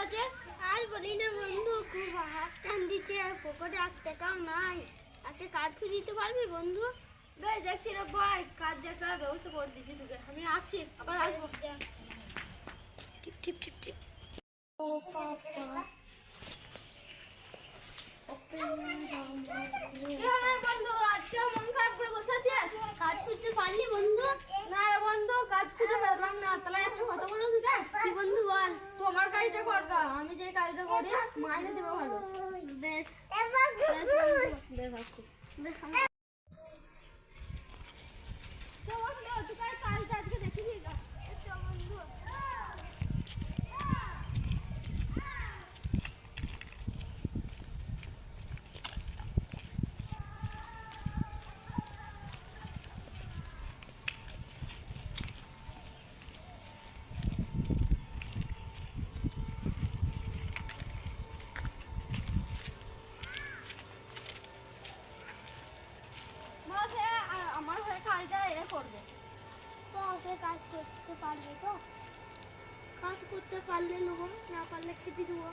আছিস? আর বলি না বন্ধু, খুব হাত টান দিচ্ছে আর পকেটে 1 টাকাও নাই। একটা কাজ খুঁজে দিতে পারবি বন্ধু? বেশ দেখছি রে ভাই, কাজ যে একটা ব্যবস্থা করে দিচ্ছি তোকে। আমি আছি, আবার আসবো। টিপ টিপ টিপ টিপ। ও বাবা, কি হলো রে বন্ধু? আজকে মন খারাপ করে বসে আছিস? কাজ করতে পারলি বন্ধু? না রে বন্ধু, কাজ খুঁজে পেলাম না। তাহলে একটা কথা বলো তুই দেখ। কি বন্ধু বল? তোমার কাজটা কর গা, আমি যে কাজটা করি মাইনে দেবো ভালো। বেশ বেশ বন্ধু, বেশ আসছি। বেশ তো বন্ধু, তুই কাজটা আজকে দেখিস না? আচ্ছা বন্ধু। আমার হয়ে কাজটা এ করবে। তো সে কাজ করতে পারবে তো? কাজ করতে পারলে নেবো, না পারলে খেতে দেবো।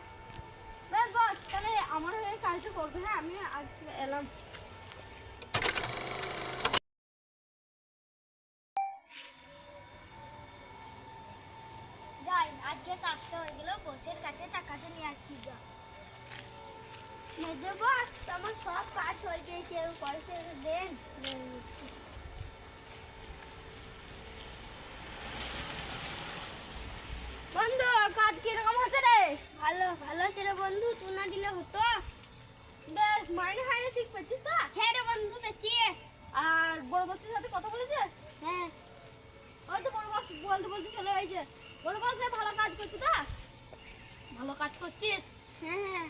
বেশ বস, তাহলে আমার হয়ে কাজটা করবে। হ্যাঁ, আমি আজকে এলাম। যাই, আজকে কাজটা হয়ে গেল, বসের কাছে টাকাটা নিয়ে আসি। যা মেজে বস, আমার সব কাজ হয়ে গেছে, পয়সা দেন। বন্ধু, কাজ কিরকম হচ্ছে রে? ভালো ভালো আছে রে বন্ধু, তুই না দিলে হতো। বেশ, মাইনে হাইনে ঠিক পাচ্ছিস তো? হ্যাঁ রে বন্ধু, পেছি। আর বড় বসের সাথে কথা বলেছে? হ্যাঁ হয়তো বড় বস বলতে বলতে চলে গেছে। বড় বস ভালো কাজ করছে তো? ভালো কাজ করছিস? হ্যাঁ হ্যাঁ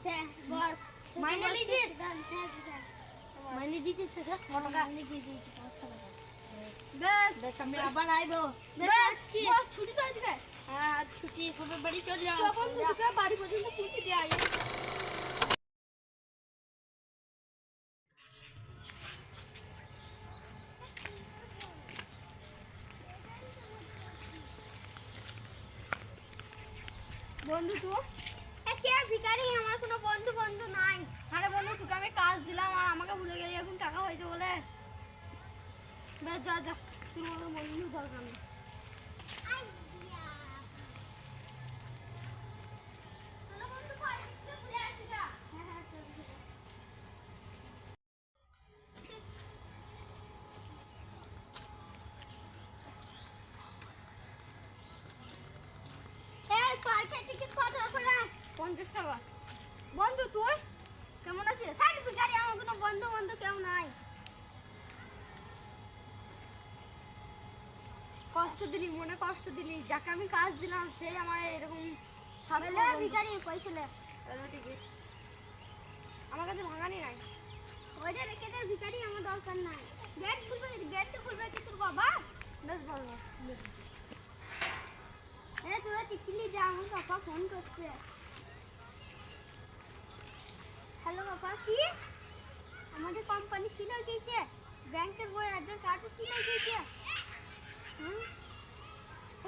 হ্যাঁ বস। মাইনে নিয়েছিস? হ্যাঁ মাইনে দিয়েছিস সেটা? কত টাকা? আমি দিয়ে দিয়েছি 500 টাকা। বেশ, আমি আবার আইবো। বেশ, বেশ, আসছি। বস ছুটি তো আজকে? হ্যাঁ ছুটি, সবাই বাড়ি চলে যাও। তো বন্ধু, তোকে বাড়ি পর্যন্ত পৌঁছে দিয়ে আই। বন্ধু তো? কে ভিখারি? আমার কোনো বন্ধু বন্ধু নাই। আরে বন্ধু, তোকে আমি কাজ দিলাম আর আমাকে ভুলে গেলি এখন টাকা হয়েছে বলে। বেশ, যা যা, তোর মতো বন্ধু দরকার নেই। চলো বন্ধু, বাড়ি থেকে ঘুরে আসি গা। হ্যাঁ হ্যাঁ চলো। এই পার্কের টিকিট কত করে? 50 টাকা। বন্ধু তুই কেমন আছিস? হ্যাঁ ভিখারি, আমার কোনো বন্ধু বন্ধু কেউ নাই। কষ্ট দিলি, মনে কষ্ট দিলি। যাকে আমি কাজ দিলাম সেই আমার এরকম বলে ভিখারি পয়সা লে। টিকিট আমার কাছে ভাঙানি নাই। ওইটা রেখে দে ভিখারি, আমার দরকার নাই। গেট খুলবে, গেট খুলবে কি তোর বাবা? বেশ ভালো। তোরা টিকিলি যা, আমার পাপা ফোন করছে। হ্যালো পাপা, কি আমাদের কোম্পানি ছিল গেছে, ব্যাংকের বই আধার কার্ডও ছিল গেছে।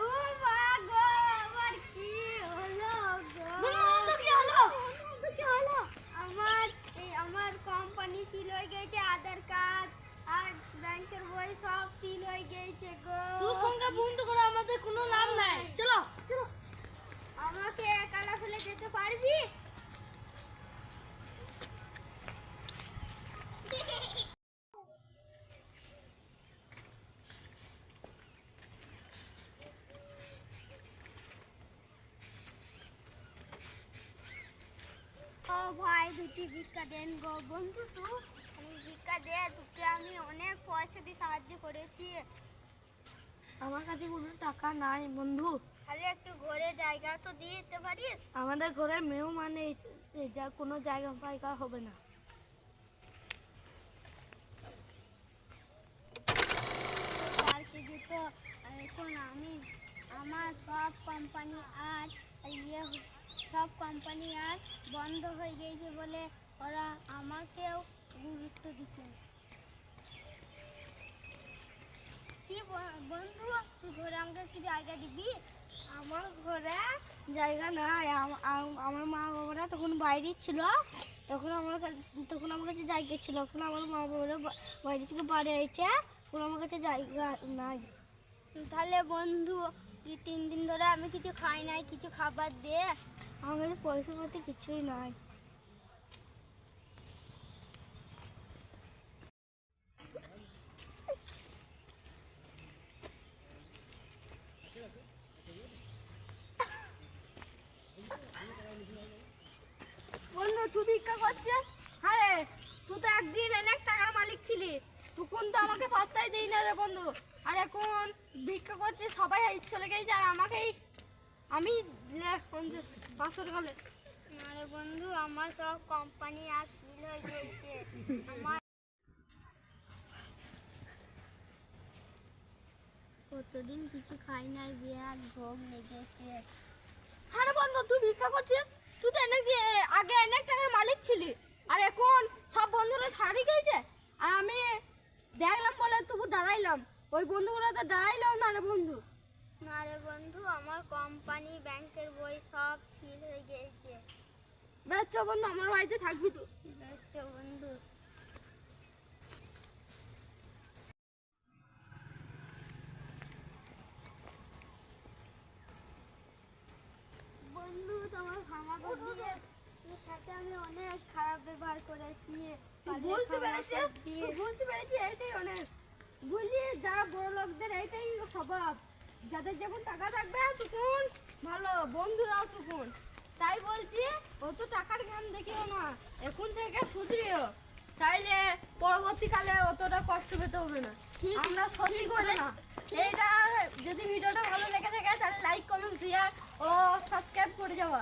ও মা গো, আমার কি হলো গো? বন্ধু, কি হলো? কি হলো? আমার কোম্পানি ছিল গেছে, আধার কার্ড আর ব্যাংকের বই সব সিল হয়ে গেছে গো। তোর সঙ্গে বন্ধু করে আমাদের কোনো লাভ নাই। চলো চলো। আমাকে একালা ফেলে যেতে পারবি? ও ভাই, দুটি ভিক্ষা দেন গো বন্ধু। আমি ভিক্ষা দে, তোকে আমি অনেক পয়সা দিয়ে সাহায্য করেছি। আমার কাছে কোনো টাকা নাই বন্ধু। খালি একটু ঘরে জায়গা তো দিয়ে দিতে পারিস? আমাদের ঘরে মেহমান এসেছে, যা কোনো জায়গা ফায়গা হবে না। আর কিছু তো এখন আমার সব কোম্পানি আর বন্ধ হয়ে গেছে বলে ওরা আমাকেও গুরুত্ব দিচ্ছে। কি বন্ধু, তুই ঘরে আমাকে একটু জায়গা দিবি? আমার ঘরে জায়গা নাই। আমার মা বাবারা তখন বাইরে ছিল, তখন আমার কাছে জায়গা ছিল। এখন আমার মা বাবারা বাইরে থেকে বাড়ি এসেছে, এখন আমার কাছে জায়গা নাই। তাহলে বন্ধু 3 দিন ধরে আমি কিছু খাই নাই, কিছু খাবার দে। আমার কাছে পয়সা পাতি কিছুই নাই। বন্ধু তুই ভিক্ষা করছিস? আরে তুই তো একদিন অনেক টাকার মালিক ছিলি, তখন তো আমাকে পাত্তাই দেই না রে বন্ধু। আর এখন ভিক্ষা করছিস, সবাই চলে গেছে আর আমি 500 টাকা লে। আরে বন্ধু আমার সব কোম্পানি আর সিল হয়ে গেছে। আমার কতদিন কিছু খাই নাই, বিরাট ভোগ লেগেছে। আরে বন্ধু তুই ভিক্ষা করছিস? তুই তো আগে অনেক টাকার মালিক ছিলি, আর এখন সব বন্ধুরা ছাড়ি গেছে। আর আমি দেখলাম বলে তবু দাঁড়াইলাম, ওই বন্ধুগুলো তো দাঁড়াইলাম না রে বন্ধু। না রে বন্ধু, আমার কোম্পানি ব্যাংকের বই সব সিল হয়ে গেছে। বেশ চ বন্ধু, আমার বাড়িতে থাকবি তুই। বেশ চো বন্ধু। বন্ধু তোমার ক্ষমা করে দিয়ে, তোর সাথে আমি অনেক খারাপ ব্যবহার করেছি। বুঝতে পেরেছি এইটাই অনেক। বুঝলি যারা বড় লোকদের এইটাই স্বভাব, যাদের যখন টাকা থাকবে তখন ভালো, বন্ধুরাও তখন। তাই বলছি অত টাকার জ্ঞান দেখিও না, এখন থেকে সুধরিও, তাইলে পরবর্তীকালে অতটা কষ্ট পেতে হবে না। ঠিক আমরা সত্যি করে না। এইটা যদি ভিডিওটা ভালো লেগে থাকে তাহলে লাইক, কমেন্ট, শেয়ার ও সাবস্ক্রাইব করে যাওয়া।